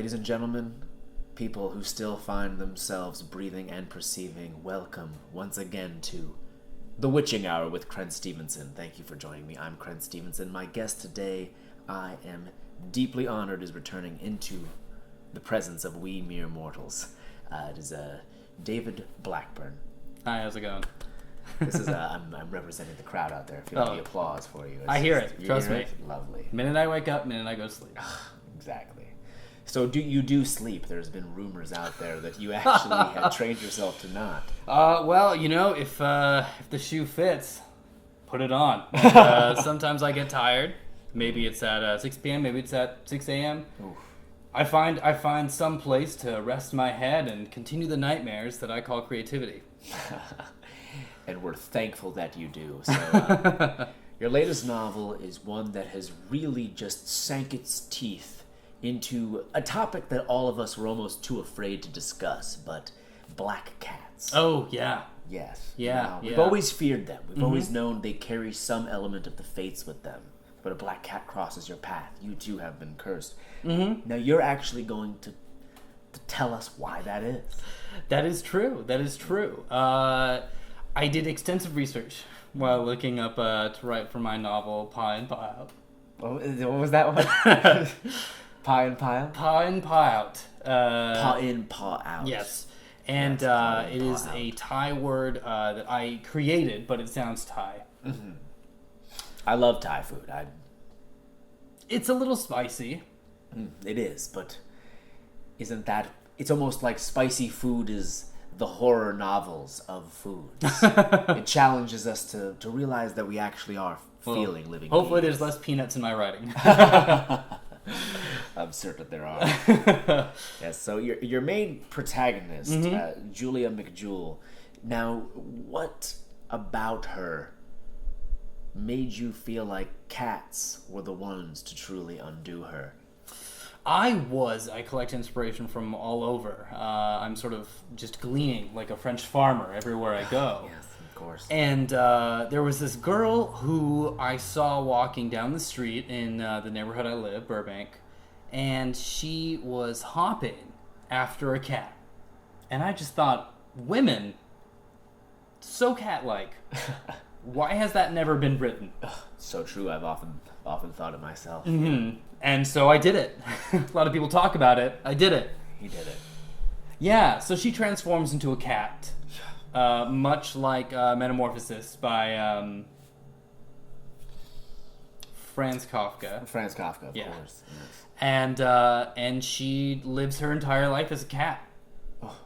Ladies and gentlemen, people who still find themselves breathing and perceiving, welcome once again to The Witching Hour with Crent Stevenson. Thank you for joining me. I'm Crent Stevenson. My guest today, I am deeply honored, is returning into the presence of we mere mortals. It is David Blackburn. Hi, how's it going? This is I'm representing the crowd out there. Feeling the applause for you. I hear it. Trust me. Lovely. Minute I wake up, minute I go to sleep. Exactly. So do sleep? There's been rumors out there that you actually had trained yourself to not. Well, you know, if the shoe fits, put it on. Sometimes I get tired. Maybe it's at 6 p.m. Maybe it's at 6 a.m. Oof. I find some place to rest my head and continue the nightmares that I call creativity. And we're thankful that you do. So, your latest novel is one that has really just sank its teeth into a topic that all of us were almost too afraid to discuss, but black cats. Oh, yeah. Yes. Yeah. We've always feared them. We've always known they carry some element of the fates with them. But a black cat crosses your path. You too have been cursed. Mm-hmm. Now you're actually going to tell us why that is. That is true. I did extensive research while looking up to write for my novel, Pie and Pie Out. What was that one? Pie and Pie Out? Pie and Pie Out. Paw in, paw out. Yes. And it is a Thai word that I created, but it sounds Thai. Mm-hmm. I love Thai food. It's a little spicy. It is, but isn't that... It's almost like spicy food is the horror novels of foods. It challenges us to realize that we actually are living Hopefully beings. there's less peanuts in my writing. I'm certain there are. Yes, so your main protagonist, Julia McJewel. Now, what about her made you feel like cats were the ones to truly undo her? I collect inspiration from all over. I'm sort of just gleaning like a French farmer everywhere I go. Yes, of course. And there was this girl who I saw walking down the street in the neighborhood I live, Burbank, and she was hopping after a cat. And I just thought, women, so cat-like. Why has that never been written? So true. I've often thought it myself. Mm-hmm. And so I did it. A lot of people talk about it. I did it. You did it. Yeah, so she transforms into a cat. Much like Metamorphosis by Franz Kafka. Franz Kafka, of course. Yes. And she lives her entire life as a cat. Oh.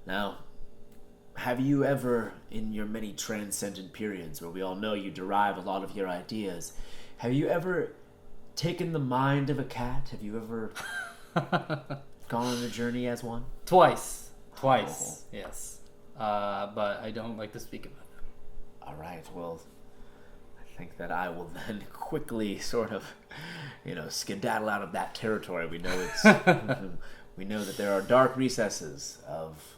Now, have you ever, in your many transcendent periods where we all know you derive a lot of your ideas, have you ever taken the mind of a cat? Have you ever gone on a journey as one? Twice, Oh. yes. But I don't like to speak about them. All right, well, I think that I will then quickly sort of, skedaddle out of that territory. We know we know that there are dark recesses of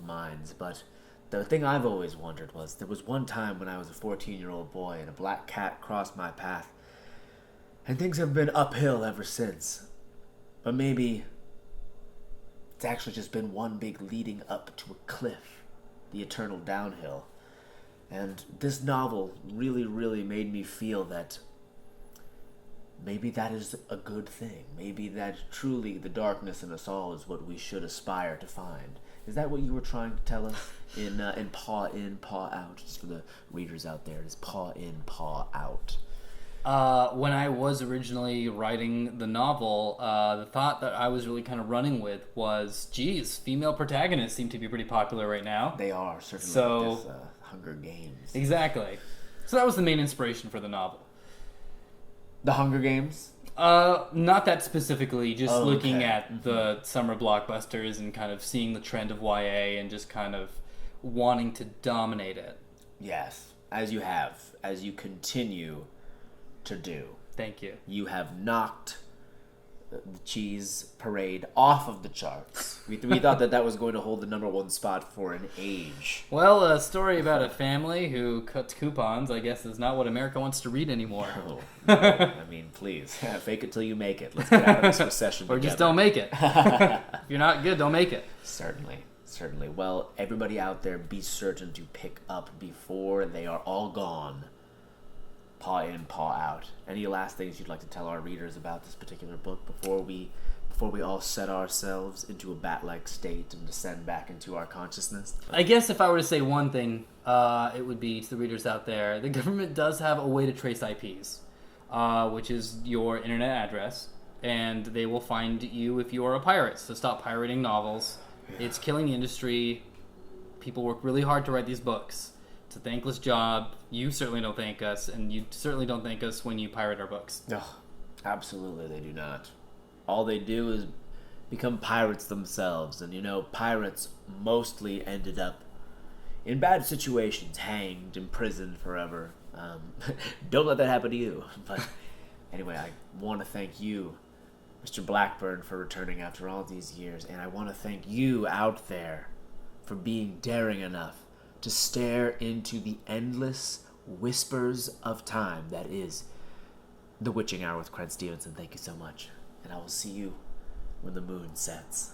minds, but the thing I've always wondered was, there was one time when I was a 14-year-old boy and a black cat crossed my path, and things have been uphill ever since. But maybe it's actually just been one big leading up to a cliff, the eternal downhill. And this novel really, really made me feel that maybe that is a good thing. Maybe that truly the darkness in us all is what we should aspire to find. Is that what you were trying to tell us in Paw In, Paw Out? Just for the readers out there, it is Paw In, Paw Out. When I was originally writing the novel, the thought that I was really kind of running with was, geez, female protagonists seem to be pretty popular right now. They are, certainly. So, with this, Hunger Games. Exactly. So that was the main inspiration for the novel. The Hunger Games? Not that specifically, just looking okay. at the summer blockbusters and kind of seeing the trend of YA and just kind of wanting to dominate it. Yes, as you continue to do. Thank you. You have knocked the cheese parade off of the charts. We thought that was going to hold the #1 spot for an age. Well, a story about a family who cuts coupons, I guess, is not what America wants to read anymore. Oh, no. I mean, please, fake it till you make it. Let's get out of this recession Or together. just don't make it. If you're not good, don't make it. Certainly. Well, everybody out there, be certain to pick up before they are all gone. Paw in, paw out. Any last things you'd like to tell our readers about this particular book before we all set ourselves into a bat-like state and descend back into our consciousness? I guess if I were to say one thing, it would be to the readers out there, the government does have a way to trace IPs, which is your internet address, and they will find you if you are a pirate. So stop pirating novels. Yeah. It's killing the industry. People work really hard to write these books. It's a thankless job. You certainly don't thank us, and you certainly don't thank us when you pirate our books. No, absolutely they do not. All they do is become pirates themselves, and pirates mostly ended up in bad situations, hanged, imprisoned forever. Don't let that happen to you. But anyway, I want to thank you, Mr. Blackburn, for returning after all these years, and I want to thank you out there for being daring enough to stare into the endless whispers of time that is The Witching Hour with Crent Stevenson. Thank you so much. And I will see you when the moon sets.